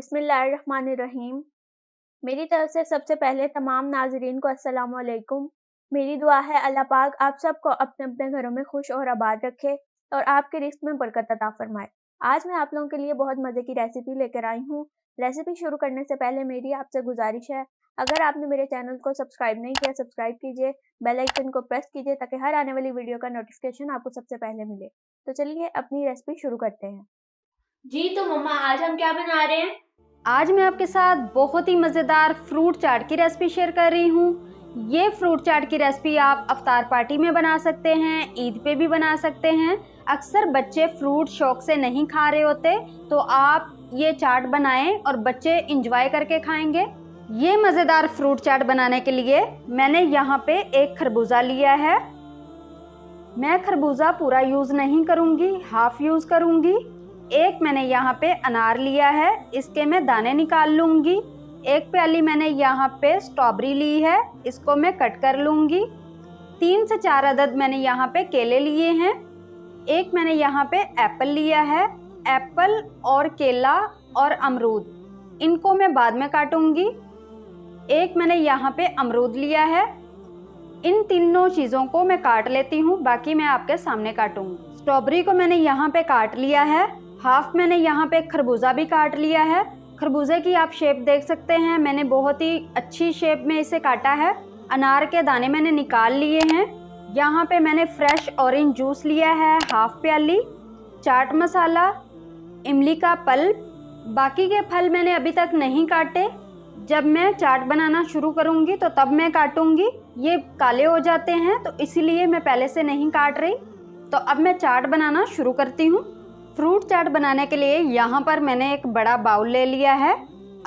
बिस्मिल्लाहिर्रहमानिर्रहीम। मेरी तरफ से सबसे पहले तमाम नाज़रीन को अस्सलाम वालेकुम। मेरी दुआ है अल्लाह पाक आप सबको अपने-अपने घरों में खुश और आबाद रखे और आपके रिज़्क़ में बरकत अता फ़रमाए। आज मैं आप लोगों के लिए बहुत मज़े की रेसिपी लेकर आई हूँ। रेसिपी शुरू करने से पहले मेरी आपसे गुज़ारिश है, अगर आपने मेरे चैनल को सब्सक्राइब नहीं किया, सब्सक्राइब कीजिए, बेल आइकन को प्रेस कीजिए ताकि हर आने वाली वीडियो का नोटिफ़िकेशन आपको सबसे पहले मिले। तो चलिए अपनी रेसिपी शुरू करते हैं। जी तो मम्मा आज हम क्या बना रहे हैं? आज मैं आपके साथ बहुत ही मज़ेदार फ्रूट चाट की रेसिपी शेयर कर रही हूँ। ये फ्रूट चाट की रेसिपी आप अफ्तार पार्टी में बना सकते हैं, ईद पे भी बना सकते हैं। अक्सर बच्चे फ्रूट शौक से नहीं खा रहे होते, तो आप ये चाट बनाएं और बच्चे इंजॉय करके खाएंगे। ये मज़ेदार फ्रूट चाट बनाने के लिए मैंने यहाँ पे एक खरबूजा लिया है। मैं खरबूजा पूरा यूज़ नहीं करूँगी, हाफ यूज़ करूँगी। एक मैंने यहाँ पे अनार लिया है, इसके मैं दाने निकाल लूँगी। एक प्याली मैंने यहाँ पे स्ट्रॉबेरी ली है, इसको मैं कट कर लूँगी। 3 से 4 अदद मैंने यहाँ पे केले लिए हैं। एक मैंने यहाँ पे एप्पल लिया है। एप्पल और केला और अमरूद, इनको मैं बाद में काटूँगी। एक मैंने यहाँ पे अमरूद लिया है। इन तीनों चीज़ों को मैं काट लेती हूँ, बाकी मैं आपके सामने काटूँगी। स्ट्रॉबेरी को मैंने यहाँ पे काट लिया है। हाफ मैंने यहाँ पे खरबूजा भी काट लिया है। खरबूजे की आप शेप देख सकते हैं, मैंने बहुत ही अच्छी शेप में इसे काटा है। अनार के दाने मैंने निकाल लिए हैं। यहाँ पे मैंने फ्रेश ऑरेंज जूस लिया है, हाफ प्याली। चाट मसाला, इमली का पल्प। बाकी के फल मैंने अभी तक नहीं काटे, जब मैं चाट बनाना शुरू करूँगी तो तब मैं काटूँगी। ये काले हो जाते हैं तो इसीलिए मैं पहले से नहीं काट रही। तो अब मैं चाट बनाना शुरू करती हूँ। फ्रूट चाट बनाने के लिए यहाँ पर मैंने एक बड़ा बाउल ले लिया है।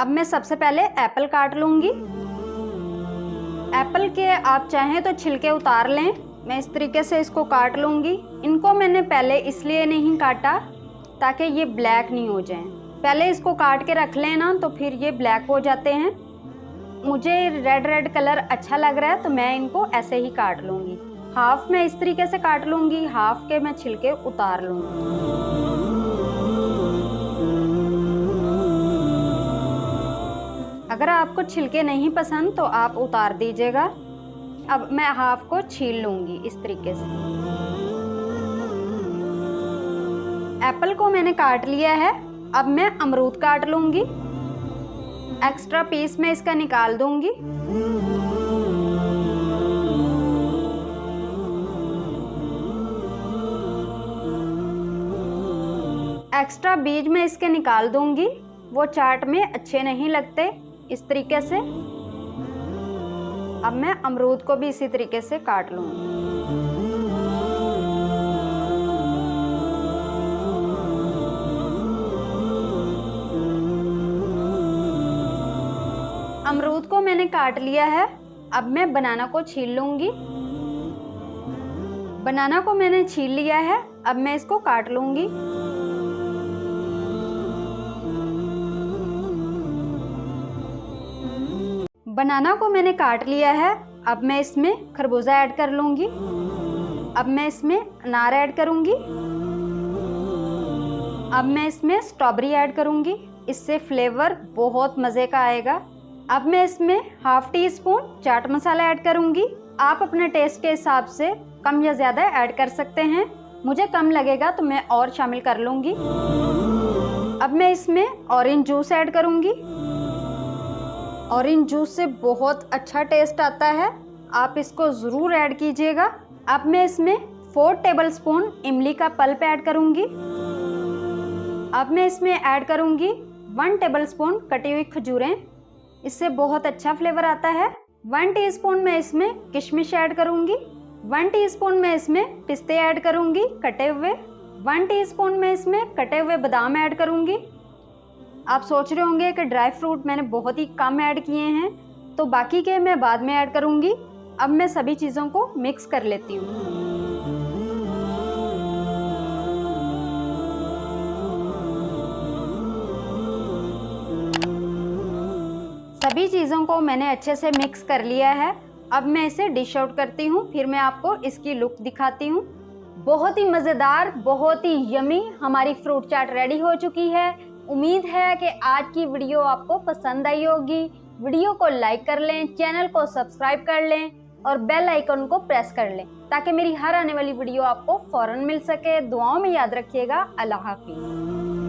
अब मैं सबसे पहले एप्पल काट लूँगी। एप्पल के आप चाहें तो छिलके उतार लें, मैं इस तरीके से इसको काट लूँगी। इनको मैंने पहले इसलिए नहीं काटा ताकि ये ब्लैक नहीं हो जाएं। पहले इसको काट के रख लेना तो फिर ये ब्लैक हो जाते हैं। मुझे रेड कलर अच्छा लग रहा है तो मैं इनको ऐसे ही काट लूँगी। हाफ मैं इस तरीके से काट लूँगी, हाफ के मैं छिलके उतार लूँगी। अगर आपको छिलके नहीं पसंद तो आप उतार दीजिएगा। अब मैं हाफ को छील लूँगी इस तरीके से। एप्पल को मैंने काट लिया है। अब मैं अमरूद काट लूँगी। एक्स्ट्रा पीस मैं इसका निकाल दूँगी। एक्स्ट्रा बीज मैं इसके निकाल दूँगी, वो चाट में अच्छे नहीं लगते। इस तरीके से अब मैं अमरूद को भी इसी तरीके से काट लूँगी। अमरूद को मैंने काट लिया है। अब मैं बनाना को छील लूँगी। बनाना को मैंने छील लिया है, अब मैं इसको काट लूँगी। बनाना को मैंने काट लिया है। अब मैं इसमें खरबूजा ऐड कर लूँगी। अब मैं इसमें अनार ऐड करूँगी। अब मैं इसमें स्ट्रॉबेरी ऐड करूँगी, इससे फ्लेवर बहुत मज़े का आएगा। अब मैं इसमें half tea spoon chaat masala add करूँगी। आप अपने टेस्ट के हिसाब से कम या ज़्यादा ऐड कर सकते हैं। मुझे कम लगेगा तो मैं और शामिल कर लूँगी। अब मैं इसमें ऑरेंज जूस ऐड करूँगी। ऑरेंज जूस से बहुत अच्छा टेस्ट आता है, आप इसको ज़रूर ऐड कीजिएगा। अब मैं इसमें 4 टेबलस्पून इमली का पल्प ऐड करूँगी। अब मैं इसमें ऐड करूँगी 1 टेबलस्पून कटी हुई खजूरें, इससे बहुत अच्छा फ्लेवर आता है। 1 टीस्पून मैं इसमें किशमिश ऐड करूँगी। 1 टीस्पून मैं इसमें पिस्ते ऐड करूँगी कटे हुए। 1 टीस्पून मैं इसमें कटे हुए बादाम ऐड करूँगी। आप सोच रहे होंगे कि ड्राई फ्रूट मैंने बहुत ही कम ऐड किए हैं, तो बाकी के मैं बाद में ऐड करूँगी। अब मैं सभी चीज़ों को मिक्स कर लेती हूँ। सभी चीज़ों को मैंने अच्छे से मिक्स कर लिया है। अब मैं इसे डिश आउट करती हूँ, फिर मैं आपको इसकी लुक दिखाती हूँ। बहुत ही मज़ेदार, बहुत ही यमी हमारी फ्रूट चाट रेडी हो चुकी है। उम्मीद है कि आज की वीडियो आपको पसंद आई होगी। वीडियो को लाइक कर लें, चैनल को सब्सक्राइब कर लें और बेल आइकन को प्रेस कर लें ताकि मेरी हर आने वाली वीडियो आपको फौरन मिल सके। दुआओं में याद रखिएगा। अल्लाह हाफिज़।